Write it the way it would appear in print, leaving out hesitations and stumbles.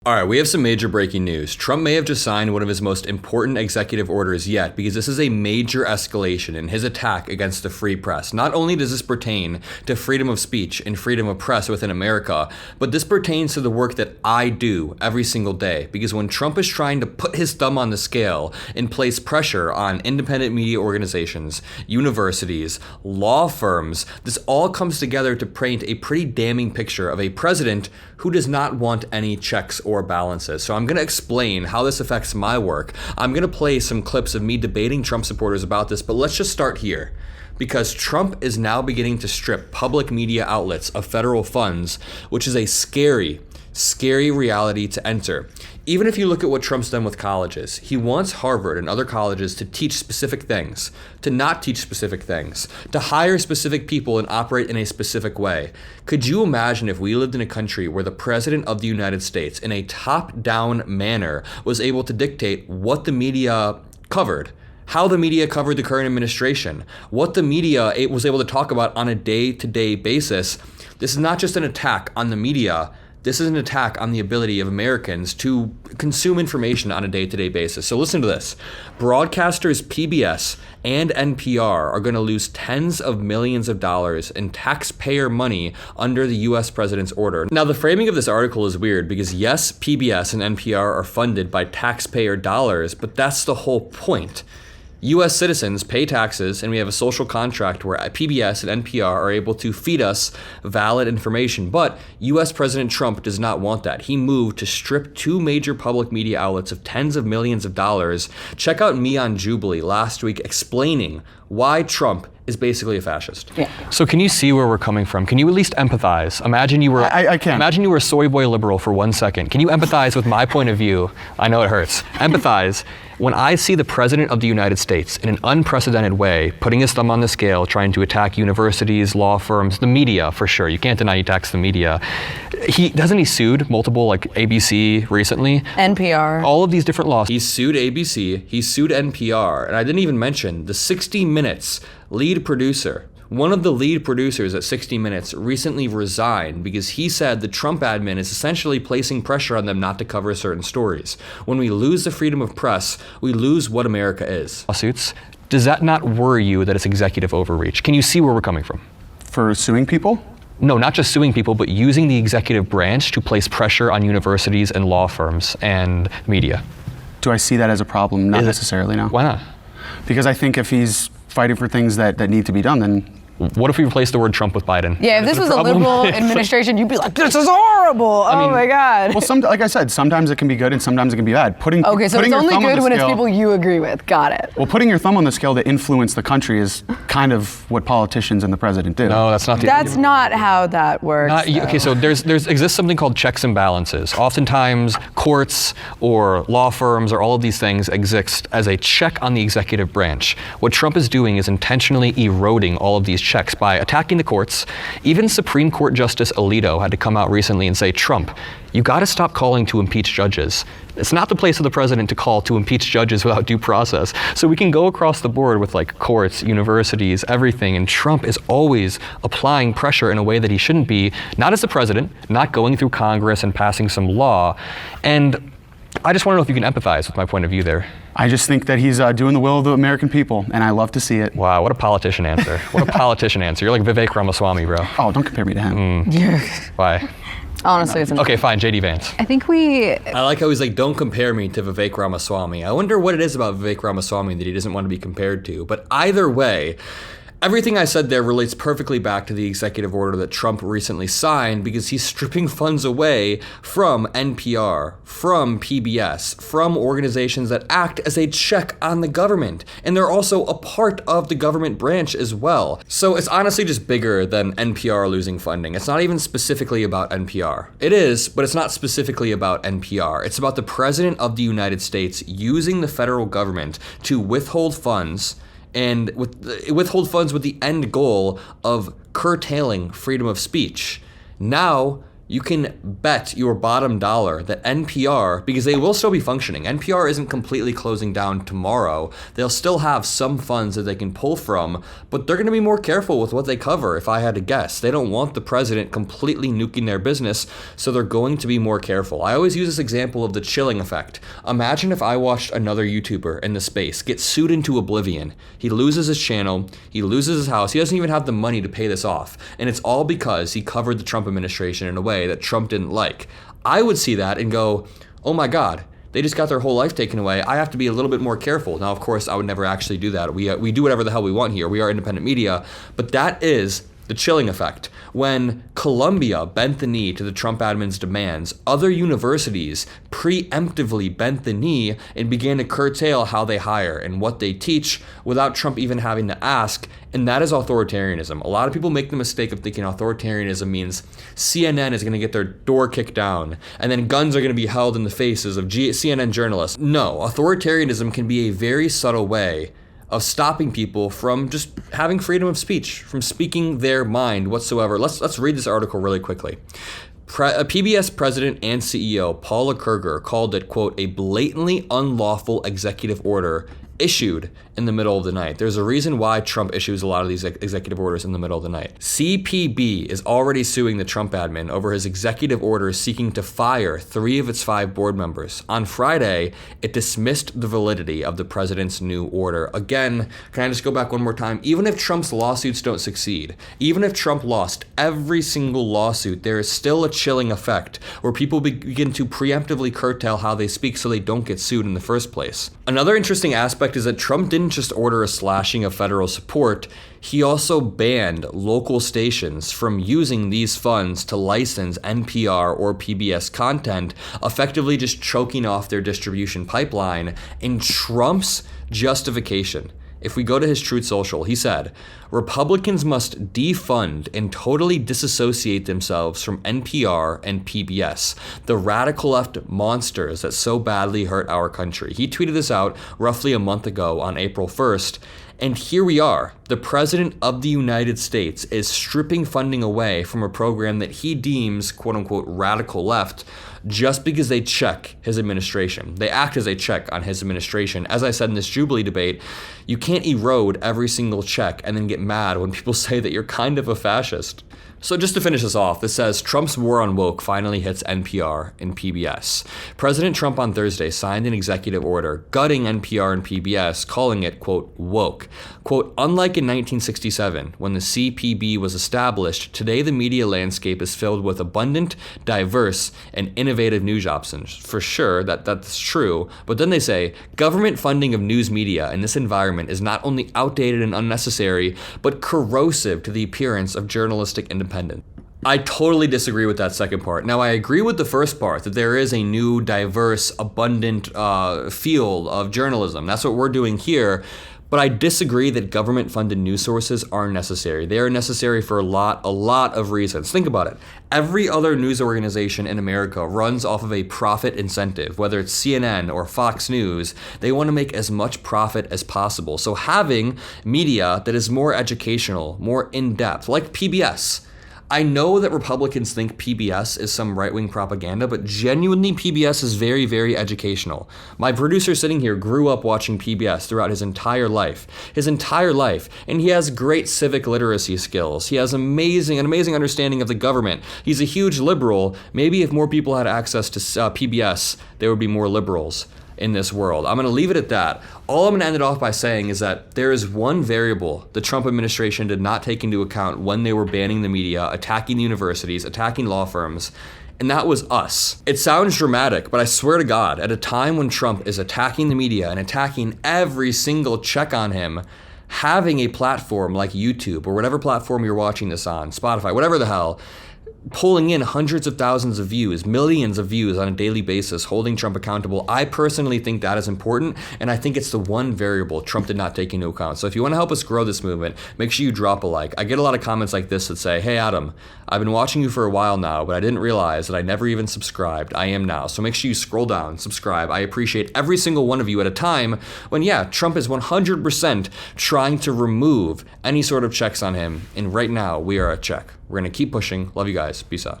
All right, we have some major breaking news. Trump may have just signed one of his most important executive orders yet, because this is a major escalation in his attack against the free press. Not only does this pertain to freedom of speech and freedom of press within America, but this pertains to the work that I do every single day. Because when Trump is trying to put his thumb on the scale and place pressure on independent media organizations, universities, law firms, this all comes together to paint a pretty damning picture of a president who does not want any checks or balances. So I'm going to explain how this affects my work. I'm going to play some clips of me debating Trump supporters about this, but let's just start here. Because Trump is now beginning to strip public media outlets of federal funds, which is a scary reality to enter. Even if you look at what Trump's done with colleges, he wants Harvard and other colleges to teach specific things, to not teach specific things, to hire specific people and operate in a specific way. Could you imagine if we lived in a country where the President of the United States, in a top-down manner, was able to dictate what the media covered, how the media covered the current administration, what the media was able to talk about on a day-to-day basis? This is not just an attack on the media. This is an attack on the ability of Americans to consume information on a day-to-day basis. So listen to this. Broadcasters PBS and NPR are going to lose tens of millions of dollars in taxpayer money under the US president's order. Now, the framing of this article is weird because yes, PBS and NPR are funded by taxpayer dollars, but that's the whole point. U.S. citizens pay taxes, and we have a social contract where PBS and NPR are able to feed us valid information. But U.S. President Trump does not want that. He moved to strip two major public media outlets of tens of millions of dollars. Check out me on Jubilee last week explaining why Trump is basically a fascist. Yeah. So can you see where we're coming from? Can you at least empathize? Imagine you were I can. Imagine you were a soy boy liberal for 1 second. Can you empathize with my point of view? I know it hurts. Empathize. When I see the President of the United States in an unprecedented way, putting his thumb on the scale, trying to attack universities, law firms, the media for sure. You can't deny he attacks the media. He sued multiple, like ABC recently? NPR. All of these different laws. He sued ABC, he sued NPR, and I didn't even mention the 60 Minutes lead producer. One of the lead producers at 60 Minutes recently resigned because he said the Trump admin is essentially placing pressure on them not to cover certain stories. When we lose the freedom of press, we lose what America is. Lawsuits. Does that not worry you that it's executive overreach? Can you see where we're coming from? For suing people? No, not just suing people, but using the executive branch to place pressure on universities and law firms and media. Do I see that as a problem? Not necessarily, no. Why not? Because I think if he's fighting for things that need to be done, then... What if we replace the word Trump with Biden? Yeah, if this was a liberal administration, you'd be like, this is horrible. Oh my God. Well, like I said, sometimes it can be good and sometimes it can be bad. Okay, so it's only good when it's people you agree with. Got it. Well, putting your thumb on the scale to influence the country is kind of what politicians and the president do. No, that's not the That's not how that works. Okay, so there exists something called checks and balances. Oftentimes, courts or law firms or all of these things exist as a check on the executive branch. What Trump is doing is intentionally eroding all of these checks by attacking the courts. Even Supreme Court Justice Alito had to come out recently and say, Trump, you got to stop calling to impeach judges. It's not the place of the president to call to impeach judges without due process. So we can go across the board with like courts, universities, everything, and Trump is always applying pressure in a way that he shouldn't be, not as the president, not going through Congress and passing some law. And I just want to know if you can empathize with my point of view there. I just think that he's doing the will of the American people, and I love to see it. Wow, what a politician answer. What a politician answer. You're like Vivek Ramaswamy, bro. Oh, don't compare me to him. Why? Honestly, it's Okay, fine, JD Vance. I think I like how he's like, don't compare me to Vivek Ramaswamy. I wonder what it is about Vivek Ramaswamy that he doesn't want to be compared to. But either way, everything I said there relates perfectly back to the executive order that Trump recently signed because he's stripping funds away from NPR, from PBS, from organizations that act as a check on the government. And they're also a part of the government branch as well. So it's honestly just bigger than NPR losing funding. It's not even specifically about NPR. It is, but it's not specifically about NPR. It's about the President of the United States using the federal government to withhold funds and withhold funds with the end goal of curtailing freedom of speech. Now, you can bet your bottom dollar that NPR, because they will still be functioning, NPR isn't completely closing down tomorrow. They'll still have some funds that they can pull from, but they're going to be more careful with what they cover, if I had to guess. They don't want the president completely nuking their business, so they're going to be more careful. I always use this example of the chilling effect. Imagine if I watched another YouTuber in the space get sued into oblivion. He loses his channel, he loses his house, he doesn't even have the money to pay this off, and it's all because he covered the Trump administration in a way that Trump didn't like. I would see that and go, oh my God, they just got their whole life taken away. I have to be a little bit more careful. Now, of course, I would never actually do that. We do whatever the hell we want here. We are independent media, but that is the chilling effect. When Columbia bent the knee to the Trump admin's demands, other universities preemptively bent the knee and began to curtail how they hire and what they teach without Trump even having to ask, and that is authoritarianism. A lot of people make the mistake of thinking authoritarianism means CNN is going to get their door kicked down, and then guns are going to be held in the faces of CNN journalists. No, authoritarianism can be a very subtle way of stopping people from just having freedom of speech, from speaking their mind whatsoever. Let's read this article really quickly. PBS president and CEO Paula Kerger called it, quote, a blatantly unlawful executive order issued in the middle of the night. There's a reason why Trump issues a lot of these executive orders in the middle of the night. CPB is already suing the Trump admin over his executive orders seeking to fire 3 of its 5 board members. On Friday, it dismissed the validity of the president's new order. Again, can I just go back one more time? Even if Trump's lawsuits don't succeed, even if Trump lost every single lawsuit, there is still a chilling effect where people begin to preemptively curtail how they speak so they don't get sued in the first place. Another interesting aspect is that Trump didn't just order a slashing of federal support, he also banned local stations from using these funds to license NPR or PBS content, effectively just choking off their distribution pipeline. In Trump's justification, if we go to his Truth Social, he said, Republicans must defund and totally disassociate themselves from NPR and PBS, the radical left monsters that so badly hurt our country. He tweeted this out roughly a month ago on April 1st. And here we are. The President of the United States is stripping funding away from a program that he deems, quote unquote, radical left, just because they check his administration. They act as a check on his administration. As I said in this Jubilee debate, you can't erode every single check and then get mad when people say that you're kind of a fascist. So just to finish this off, this says Trump's war on woke finally hits NPR and PBS. President Trump on Thursday signed an executive order gutting NPR and PBS, calling it, quote, woke. Quote, unlike in 1967, when the CPB was established, today the media landscape is filled with abundant, diverse, and innovative news options. For sure, that's true. But then they say, government funding of news media in this environment is not only outdated and unnecessary, but corrosive to the appearance of journalistic independence. I totally disagree with that second part. Now, I agree with the first part, that there is a new, diverse, abundant field of journalism. That's what we're doing here. But I disagree that government-funded news sources are necessary. They are necessary for a lot of reasons. Think about it. Every other news organization in America runs off of a profit incentive, whether it's CNN or Fox News. They want to make as much profit as possible. So having media that is more educational, more in-depth, like PBS. I know that Republicans think PBS is some right-wing propaganda, but genuinely PBS is very, very educational. My producer sitting here grew up watching PBS throughout his entire life, and he has great civic literacy skills. He has an amazing understanding of the government. He's a huge liberal. Maybe if more people had access to PBS, there would be more liberals in this world. I'm going to leave it at that. All I'm going to end it off by saying is that there is one variable the Trump administration did not take into account when they were banning the media, attacking the universities, attacking law firms, and that was us. It sounds dramatic, but I swear to God, at a time when Trump is attacking the media and attacking every single check on him, having a platform like YouTube or whatever platform you're watching this on, Spotify, whatever the hell, pulling in hundreds of thousands of views, millions of views on a daily basis, holding Trump accountable. I personally think that is important, and I think it's the one variable Trump did not take into account. So if you want to help us grow this movement, make sure you drop a like. I get a lot of comments like this that say, hey Adam, I've been watching you for a while now, but I didn't realize that I never even subscribed. I am now. So make sure you scroll down, subscribe. I appreciate every single one of you at a time when, yeah, Trump is 100% trying to remove any sort of checks on him, and right now we are at check. We're going to keep pushing. Love you guys. Peace out.